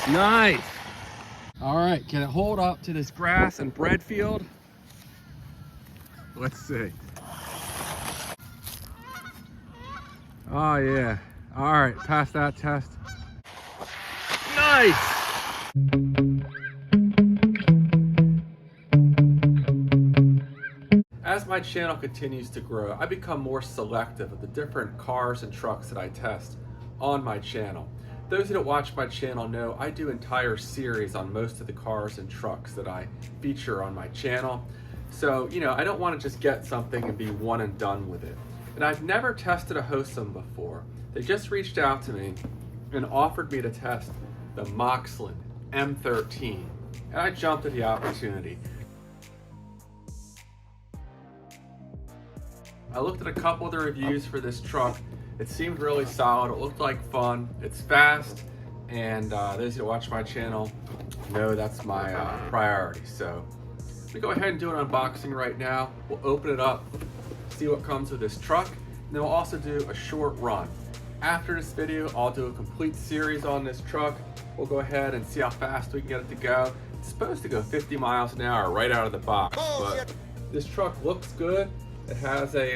Nice. All right, can it hold up to this grass and bread field? Let's see. Oh yeah. All right, pass that test. Nice. As my channel continues to grow, I become more selective of the different cars and trucks that I test on my channel. Those that watch my channel know I do entire series on most of the cars and trucks that I feature on my channel. So, I don't want to just get something and be one and done with it. And I've never tested a Hosim before. They just reached out to me and offered me to test the Moxlin M13. And I jumped at the opportunity. I looked at a couple of the reviews for this truck. It seemed really solid. It looked like fun. It's fast. And those who watch my channel know that's my priority. So we go ahead and do an unboxing right now. We'll open it up, see what comes with this truck, and then we'll also do a short run. After this video, I'll do a complete series on this truck. We'll go ahead and see how fast we can get it to go. It's supposed to go 50 miles an hour right out of the box, but this truck looks good. It has a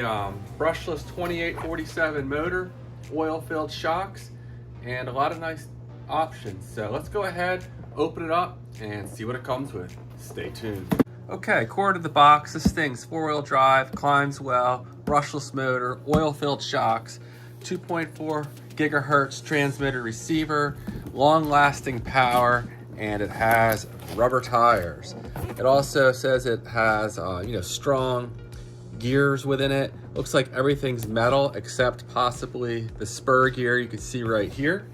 brushless 2847 motor, oil-filled shocks, and a lot of nice options. So let's go ahead, open it up, and see what it comes with. Stay tuned. Okay, core to the box. This thing's 4-wheel drive, climbs well, brushless motor, oil-filled shocks, 2.4 gigahertz transmitter receiver, long-lasting power, and it has rubber tires. It also says it has, strong gears within it. Looks like everything's metal except possibly the spur gear you can see right here.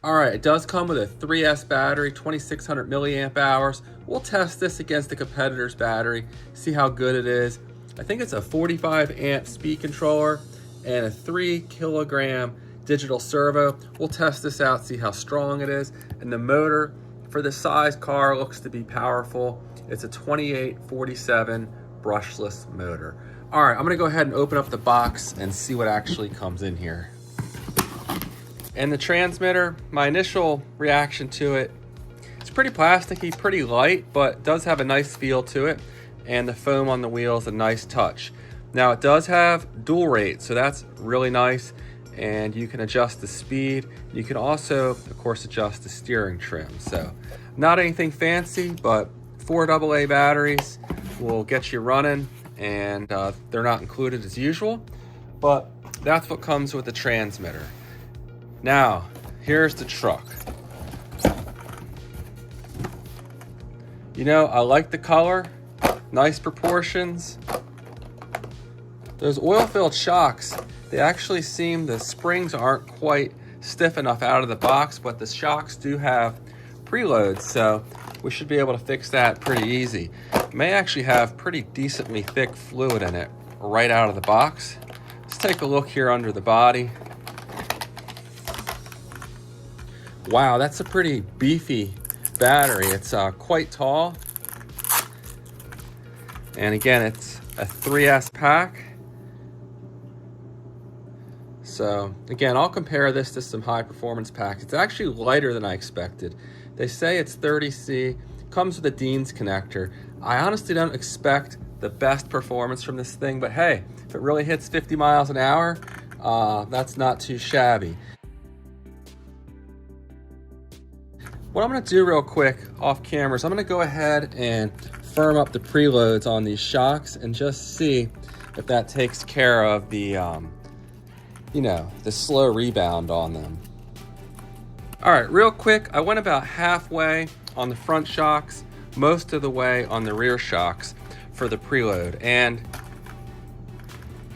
All right, it does come with a 3S battery, 2600 milliamp hours. We'll test this against the competitor's battery, see how good it is. I think it's a 45 amp speed controller and a 3 kilogram digital servo. We'll test this out, see how strong it is. And the motor for this size car looks to be powerful. It's a 2847 brushless motor. All right, I'm gonna go ahead and open up the box and see what actually comes in here. And the transmitter, my initial reaction to it, it's pretty plasticky, pretty light, but does have a nice feel to it. And the foam on the wheels, a nice touch. Now it does have dual rate, so that's really nice. And you can adjust the speed. You can also, of course, adjust the steering trim. So not anything fancy, but 4 AA batteries will get you running, and they're not included as usual, but that's what comes with the transmitter. Now, here's the truck. I like the color, nice proportions. Those oil-filled shocks, they actually seem, the springs aren't quite stiff enough out of the box, but the shocks do have preloads, so we should be able to fix that pretty easy. It may actually have pretty decently thick fluid in it right out of the box. Let's take a look here under the body. Wow, that's a pretty beefy battery. It's quite tall. And again, it's a 3S pack. So again, I'll compare this to some high performance packs. It's actually lighter than I expected. They say it's 30C, comes with a Dean's connector. I honestly don't expect the best performance from this thing, but hey, if it really hits 50 miles an hour, that's not too shabby. What I'm gonna do real quick off camera is I'm gonna go ahead and firm up the preloads on these shocks and just see if that takes care of the, the slow rebound on them. All right, real quick, I went about halfway on the front shocks, most of the way on the rear shocks for the preload, and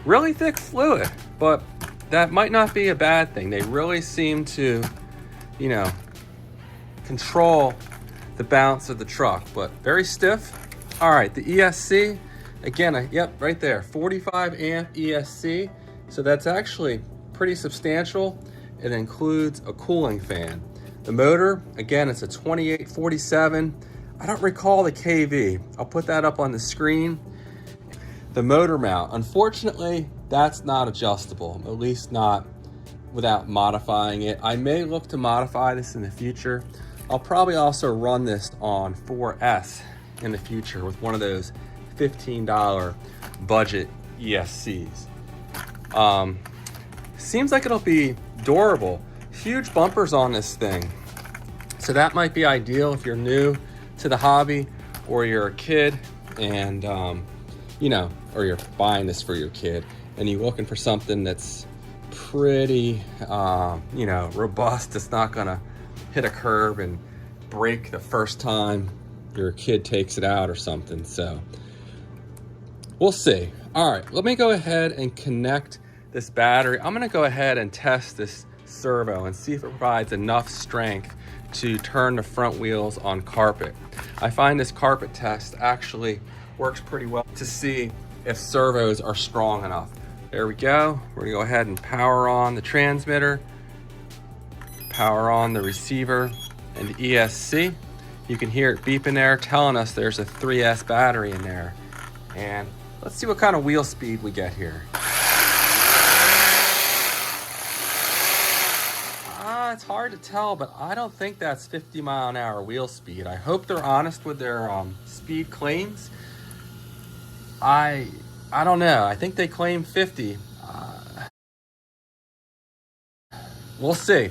really thick fluid, but that might not be a bad thing. They really seem to, control the bounce of the truck, but very stiff. All right, the ESC, again, yep, right there, 45 amp ESC. So that's actually pretty substantial. It includes a cooling fan. The motor, again, it's a 2847. I don't recall the KV. I'll put that up on the screen. The motor mount, unfortunately, that's not adjustable, at least not without modifying it. I may look to modify this in the future. I'll probably also run this on 4S in the future with one of those $15 budget ESCs. Seems like it'll be durable. Huge bumpers on this thing. So that might be ideal if you're new to the hobby or you're a kid and, you know, or you're buying this for your kid and you're looking for something that's pretty, you know, robust. It's not gonna hit a curb and break the first time your kid takes it out or something. So we'll see. All right, let me go ahead and connect this battery. I'm gonna go ahead and test this servo and see if it provides enough strength to turn the front wheels on carpet. I find this carpet test actually works pretty well to see if servos are strong enough. There we go. We're gonna go ahead and power on the transmitter, power on the receiver and the ESC. You can hear it beeping there telling us there's a 3S battery in there. And let's see what kind of wheel speed we get here. It's hard to tell, but I don't think that's 50 mile an hour wheel speed. I hope they're honest with their speed claims. I don't know. I think they claim 50. We'll see.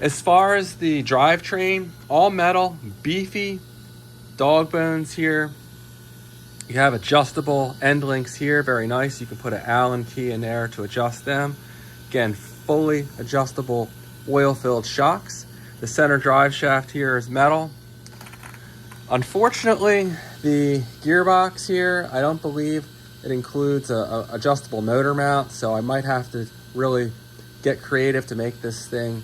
As far as the drivetrain, all metal, beefy, dog bones here. You have adjustable end links here, very nice. You can put an Allen key in there to adjust them. Again, fully adjustable oil-filled shocks. The center drive shaft here is metal. Unfortunately, the gearbox here, I don't believe it includes a adjustable motor mount, so I might have to really get creative to make this thing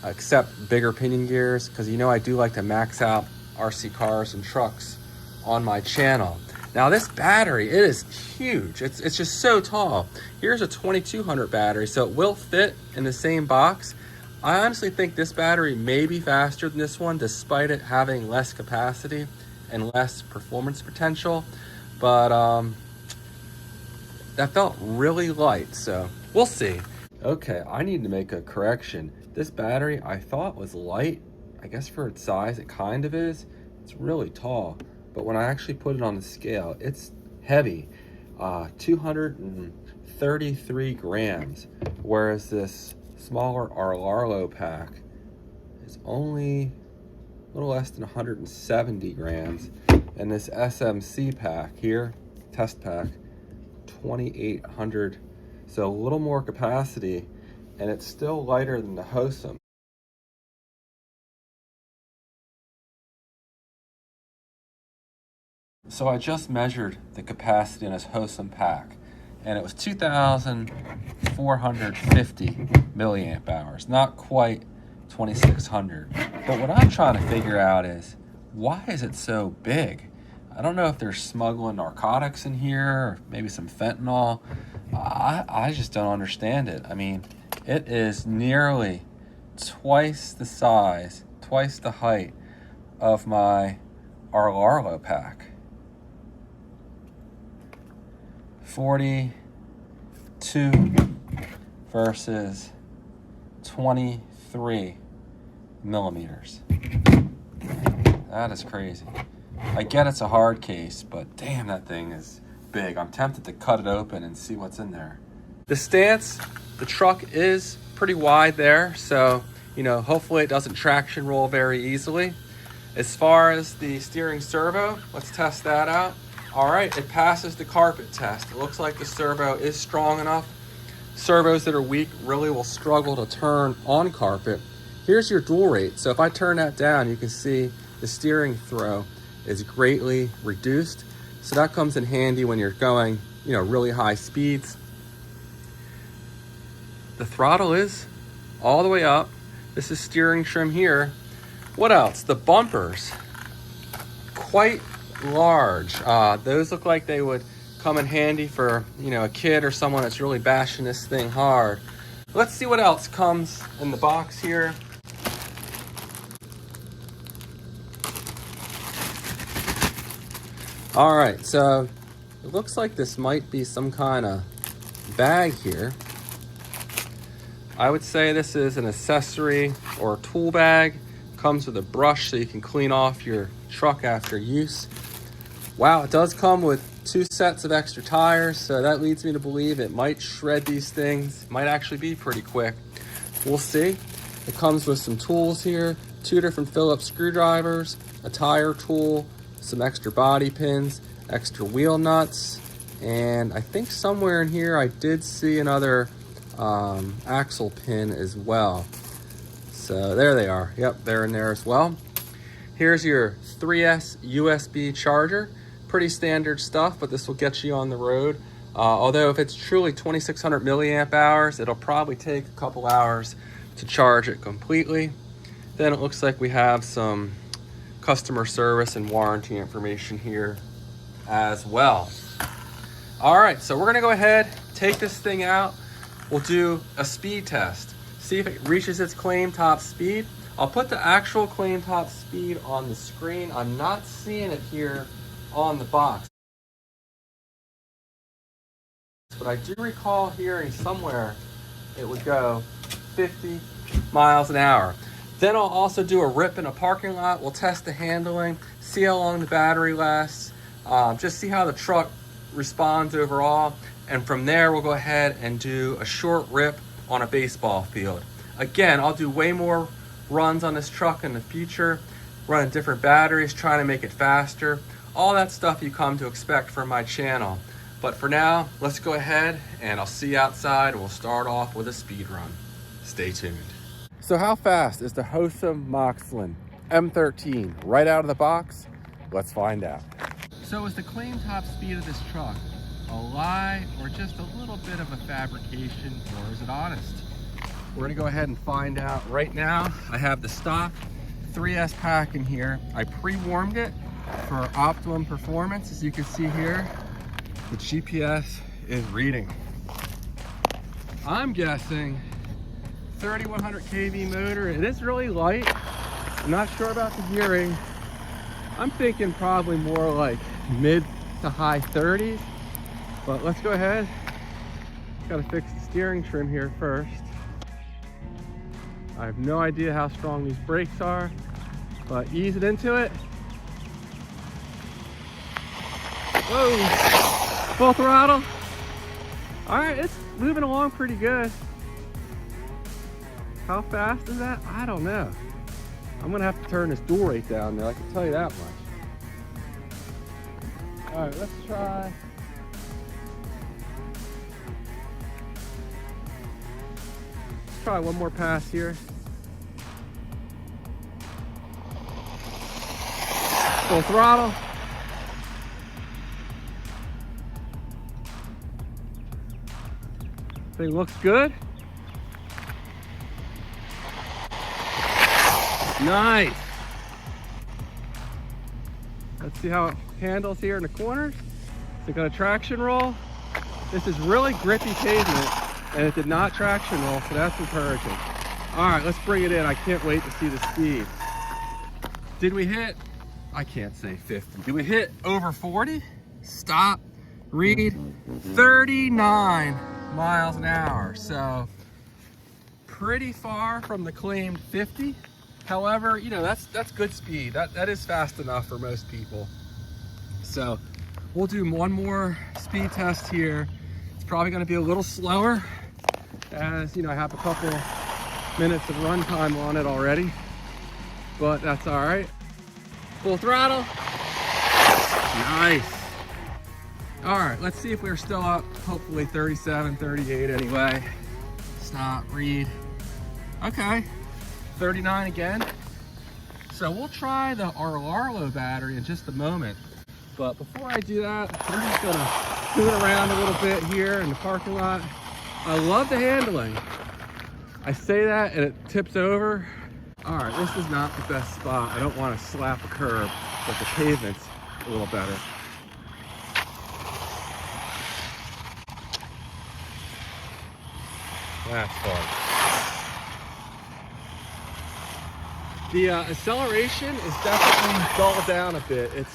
accept bigger pinion gears, because you know I do like to max out RC cars and trucks on my channel. Now this battery, it is huge. It's just so tall. Here's a 2200 battery, so it will fit in the same box. I honestly think this battery may be faster than this one, despite it having less capacity and less performance potential. But that felt really light, so we'll see. Okay, I need to make a correction. This battery I thought was light. I guess for its size, it kind of is. It's really tall. But when I actually put it on the scale, it's heavy, 233 grams, whereas this smaller Arlarlo pack is only a little less than 170 grams, and this SMC pack here, test pack, 2,800, so a little more capacity, and it's still lighter than the Hosim. So I just measured the capacity in this Hosim pack, and it was 2,450 milliamp hours, not quite 2,600. But what I'm trying to figure out is, why is it so big? I don't know if they're smuggling narcotics in here, or maybe some fentanyl. I just don't understand it. I mean, it is nearly twice the size, twice the height of my Arlarlo pack. 42 versus 23 millimeters. That is crazy. I get it's a hard case, but damn, that thing is big. I'm tempted to cut it open and see what's in there. The stance, the truck is pretty wide there, so you know, hopefully it doesn't traction roll very easily. As far as the steering servo, let's test that out. All right, it passes the carpet test. It looks like the servo is strong enough. Servos that are weak really will struggle to turn on carpet. Here's your dual rate. So if I turn that down, you can see the steering throw is greatly reduced. So that comes in handy when you're going, you know, really high speeds. The throttle is all the way up. This is steering trim here. What else? The bumpers, quite large. Those look like they would come in handy for, you know, a kid or someone that's really bashing this thing hard. Let's see what else comes in the box here. All right, so it looks like this might be some kind of bag here. I would say this is an accessory or tool bag Comes with a brush so you can clean off your truck after use. Wow, it does come with 2 sets of extra tires, so that leads me to believe it might shred these things. It might actually be pretty quick. We'll see. It comes with some tools here, 2 different Phillips screwdrivers, a tire tool, some extra body pins, extra wheel nuts, and I think somewhere in here I did see another axle pin as well. So there they are. Yep, they're in there as well. Here's your 3S USB charger. Pretty standard stuff, but this will get you on the road. Although if it's truly 2600 milliamp hours, it'll probably take a couple hours to charge it completely. Then it looks like we have some customer service and warranty information here as well. All right, so we're gonna go ahead, take this thing out. We'll do a speed test. See if it reaches its claim top speed. I'll put the actual claim top speed on the screen. I'm not seeing it here on the box, but I do recall hearing somewhere it would go 50 miles an hour. Then I'll also do a rip in a parking lot. We'll test the handling, see how long the battery lasts, just see how the truck responds overall. And from there, we'll go ahead and do a short rip on a baseball field. Again, I'll do way more runs on this truck in the future, running different batteries, trying to make it faster. All that stuff you come to expect from my channel. But for now, let's go ahead and I'll see you outside. We'll start off with a speed run. Stay tuned. So how fast is the Hosim Moxlin M13 right out of the box? Let's find out. So is the claim top speed of this truck a lie or just a little bit of a fabrication, or is it honest? We're gonna go ahead and find out right now. I have the stock 3S pack in here. I pre-warmed it for optimum performance. As you can see here, the GPS is reading. I'm guessing 3100 kV motor. It is really light. I'm not sure about the gearing. I'm thinking probably more like mid to high 30s, but let's go ahead. Gotta fix the steering trim here first. I have no idea how strong these brakes are, but ease it into it. Whoa, full throttle. All right, it's moving along pretty good. How fast is that? I don't know. I'm gonna have to turn this dual rate down there, I can tell you that much. All right, let's try. Let's try one more pass here. Full throttle. Thing looks good. Nice. Let's see how it handles here in the corners. Is it got a traction roll? This is really grippy pavement and it did not traction roll, so that's encouraging. All right, let's bring it in. I can't wait to see the speed. Did we hit, I can't say 50. Did we hit over 40? Stop, read, 39 miles an hour. So pretty far from the claimed 50. However, you know, that's good speed. That is fast enough for most people. So we'll do one more speed test here. It's probably gonna be a little slower, as you know, I have a couple minutes of runtime on it already, but that's all right. Full throttle. Nice. All right, let's see if we're still up. Hopefully 37, 38 anyway. Stop, read. Okay. 39 again. So we'll try the Arlo battery in just a moment. But before I do that, I'm just gonna toot around a little bit here in the parking lot. I love the handling. I say that and it tips over. All right, this is not the best spot. I don't want to slap a curb, but the pavement's a little better. That's fun. The acceleration is definitely dulled down a bit. Its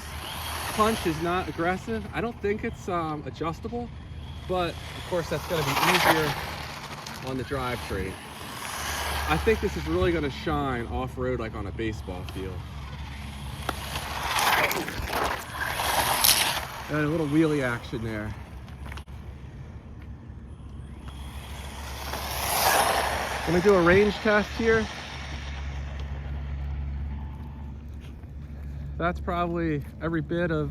punch is not aggressive. I don't think it's adjustable, but of course that's going to be easier on the drivetrain. I think this is really gonna shine off-road like on a baseball field. And a little wheelie action there. Gonna do a range test here. That's probably every bit of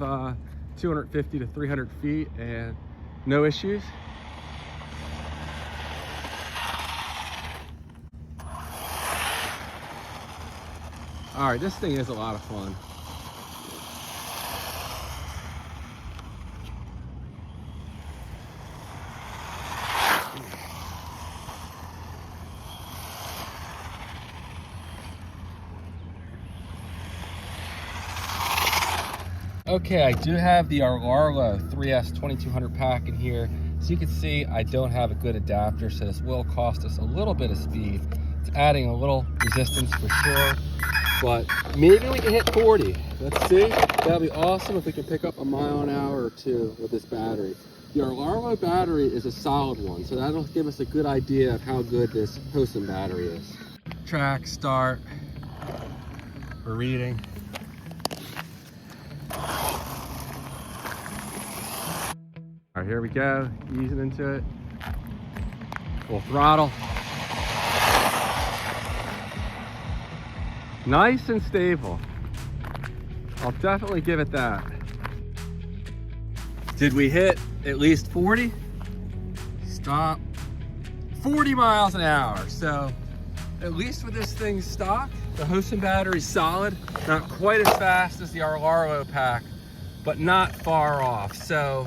250 to 300 feet and no issues. All right, this thing is a lot of fun. Okay, I do have the Arlo 3S 2200 pack in here. So you can see I don't have a good adapter, so this will cost us a little bit of speed. It's adding a little resistance for sure, but maybe we can hit 40. Let's see. That'll be awesome if we can pick up a mile an hour or two with this battery. The Arlo battery is a solid one, so that'll give us a good idea of how good this Hosim battery is. Track, start, we're reading. All right, here we go, easing into it. Full throttle. Nice and stable. I'll definitely give it that. Did we hit at least 40? Stop. 40 miles an hour. So at least with this thing stock, the Hosim battery's solid. Not quite as fast as the Arlo pack, but not far off. So,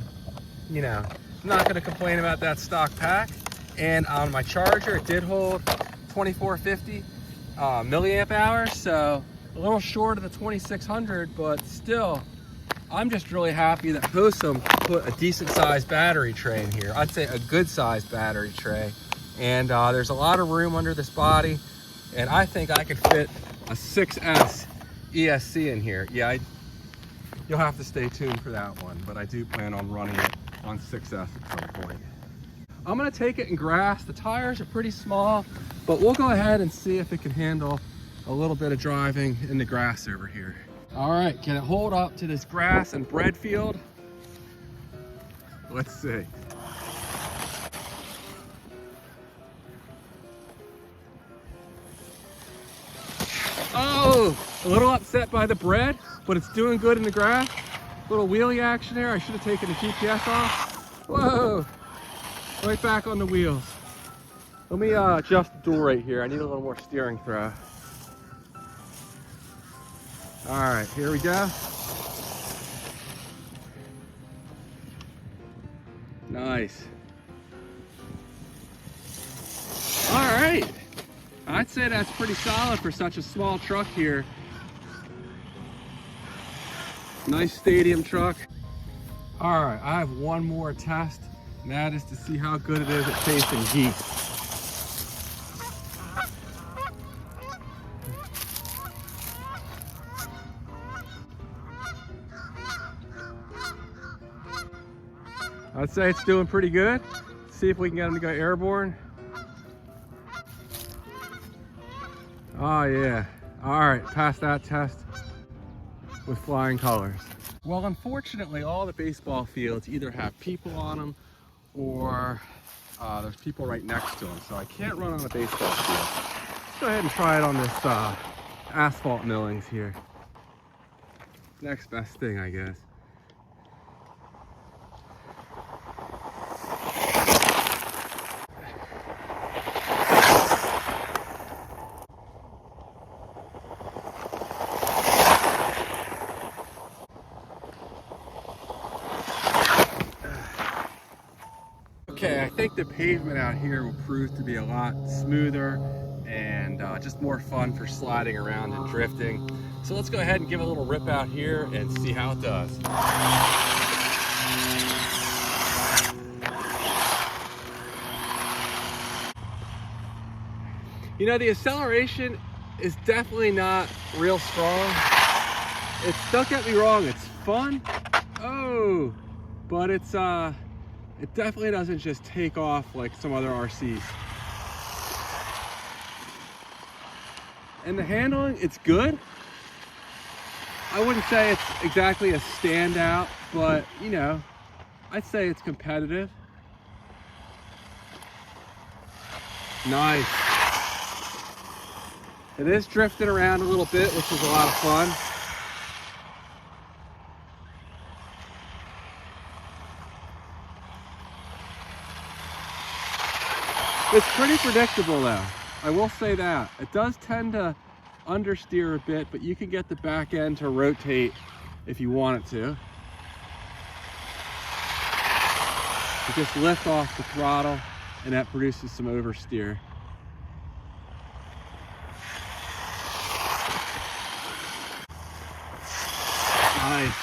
you know, I'm not gonna complain about that stock pack. And on my charger, it did hold 2450 milliamp hours, so a little short of the 2600, but still, I'm just really happy that Hosim put a decent sized battery tray in here. I'd say a good sized battery tray. And there's a lot of room under this body, and I think I could fit a 6S ESC in here. Yeah, you'll have to stay tuned for that one, but I do plan on running it on 6S at some point. I'm gonna take it in grass. The tires are pretty small, but we'll go ahead and see if it can handle a little bit of driving in the grass over here. All right, can it hold up to this grass and bread field? Let's see. Oh, a little upset by the bread, but it's doing good in the grass. Little wheelie action there. I should have taken the GPS off. Whoa, right back on the wheels. Let me adjust the dual right here. I need a little more steering throw. All right, here we go. Nice. All right. I'd say that's pretty solid for such a small truck here. Nice stadium truck. All right, I have one more test, and that is to see how good it is at chasing geese. I'd say it's doing pretty good. Let's see if we can get them to go airborne. Oh yeah, all right, passed that test with flying colors. Well, unfortunately, all the baseball fields either have people on them or there's people right next to them, so I can't run on a baseball field. Let's go ahead and try it on this asphalt millings here. Next best thing, I guess. Okay, I think the pavement out here will prove to be a lot smoother and just more fun for sliding around and drifting. So let's go ahead and give it a little rip out here and see how it does. You know, the acceleration is definitely not real strong. Don't get me wrong, it's fun. Oh, but it's it definitely doesn't just take off like some other RCs. And the handling, it's good. I wouldn't say it's exactly a standout, but you know, I'd say it's competitive. Nice. It is drifting around a little bit, which is a lot of fun. It's pretty predictable though. I will say that. It does tend to understeer a bit, but you can get the back end to rotate if you want it to. You just lift off the throttle and that produces some oversteer. Nice.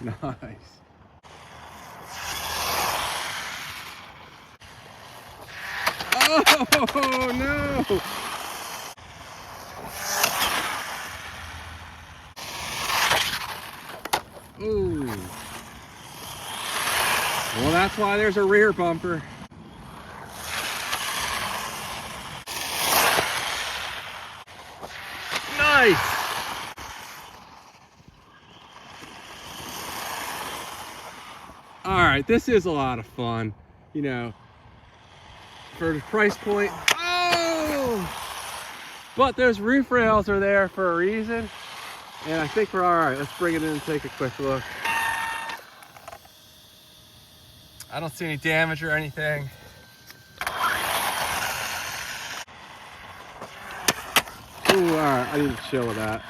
Nice. Oh no! Ooh. Well, that's why there's a rear bumper. Nice! All right, this is a lot of fun, you know, for the price point. Oh! But those roof rails are there for a reason, and I think we're all right. Let's bring it in and take a quick look. I don't see any damage or anything. Ooh, all right, I need to chill with that.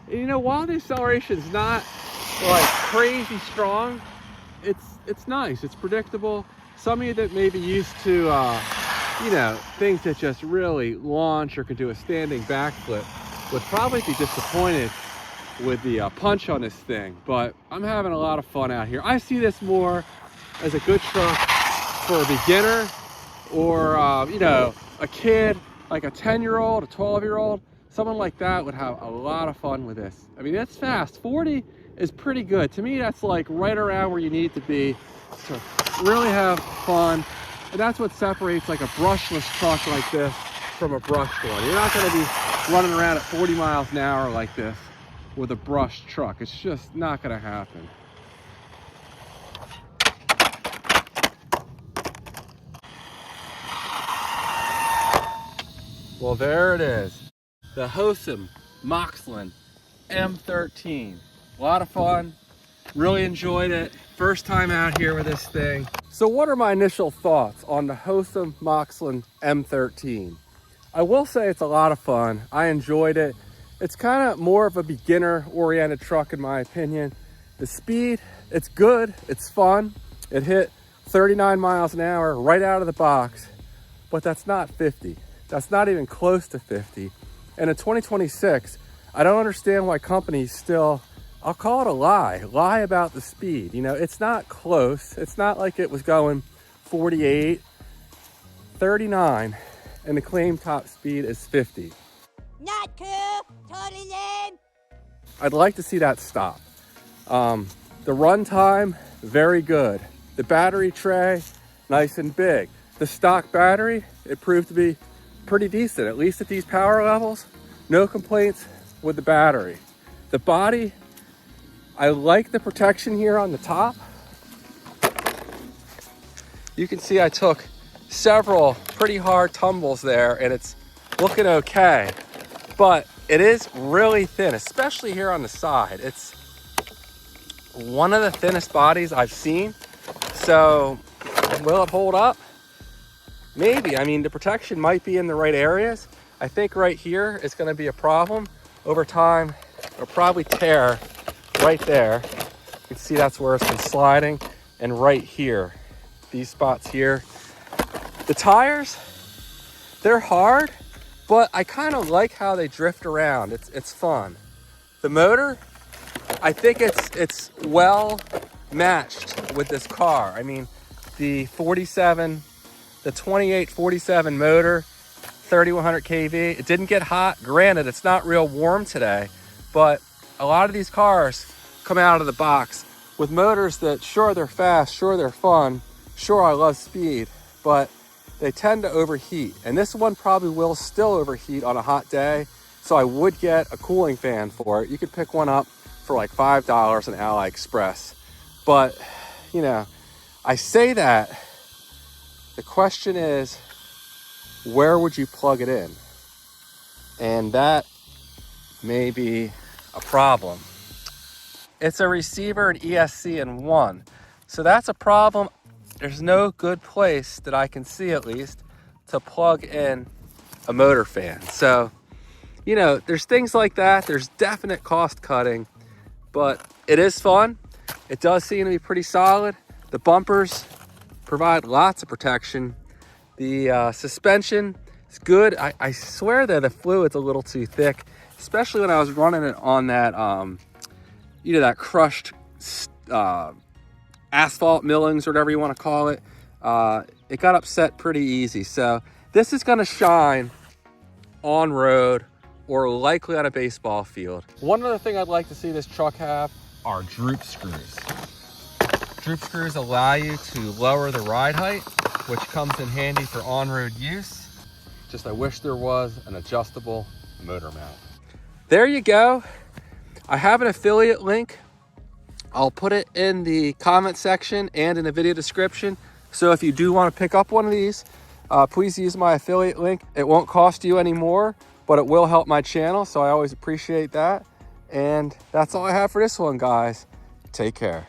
You know, while the acceleration's not like crazy strong, it's nice, it's predictable. Some of you that may be used to, you know, things that just really launch or can do a standing backflip would probably be disappointed with the punch on this thing, but I'm having a lot of fun out here. I see this more as a good truck for a beginner or, you know, a kid, like a 10-year-old, a 12-year-old. Someone like that would have a lot of fun with this. I mean, it's fast. 40 is pretty good. To me, that's like right around where you need to be to really have fun. And that's what separates like a brushless truck like this from a brushed one. You're not gonna be running around at 40 miles an hour like this with a brushed truck. It's just not gonna happen. Well, there it is. The Hosim Moxlin M13. A lot of fun. Really enjoyed it. First time out here with this thing. So what are my initial thoughts on the Hosim Moxlin M13? I will say it's a lot of fun. I enjoyed it. It's kind of more of a beginner oriented truck in my opinion. The speed, it's good, it's fun. It hit 39 miles an hour right out of the box, but that's not 50. That's not even close to 50. And in 2026, I don't understand why companies still, I'll call it a lie about the speed. You know, it's not close. It's not like it was going 48, 39, and the claim top speed is 50. Not cool, totally lame. I'd like to see that stop. The run time, very good. The battery tray, nice and big. The stock battery, it proved to be pretty decent, at least at these power levels. No complaints with the battery. The body, I like the protection here on the top. You can see I took several pretty hard tumbles there and it's looking okay, but it is really thin, especially here on the side. It's one of the thinnest bodies I've seen. So will it hold up? Maybe. I mean, the protection might be in the right areas. I think right here is going to be a problem. Over time, it'll probably tear right there. You can see that's where it's been sliding. And right here, these spots here. The tires, they're hard, but I kind of like how they drift around. It's fun. The motor, I think it's well matched with this car. I mean, the 2847 motor, 3100 kV. It didn't get hot. Granted, it's not real warm today, but a lot of these cars come out of the box with motors that, sure, they're fast, sure, they're fun, sure, I love speed, but they tend to overheat. And this one probably will still overheat on a hot day, so I would get a cooling fan for it. You could pick one up for like $5 on AliExpress. But, you know, I say that, the question is, where would you plug it in? And that may be a problem. It's a receiver, an ESC in one. So that's a problem. There's no good place that I can see, at least, to plug in a motor fan. So, you know, there's things like that. There's definite cost cutting, but it is fun. It does seem to be pretty solid. The bumpers provide lots of protection. The suspension is good. I swear that the fluid's a little too thick, especially when I was running it on that, you know, that crushed asphalt millings or whatever you want to call it. It got upset pretty easy. So this is going to shine on road or likely on a baseball field. One other thing I'd like to see this truck have are droop screws. Droop screws allow you to lower the ride height, which comes in handy for on-road use. Just I wish there was an adjustable motor mount. There you go. I have an affiliate link. I'll put it in the comment section and in the video description. So if you do want to pick up one of these, please use my affiliate link. It won't cost you any more, but it will help my channel. So I always appreciate that. And that's all I have for this one, guys. Take care.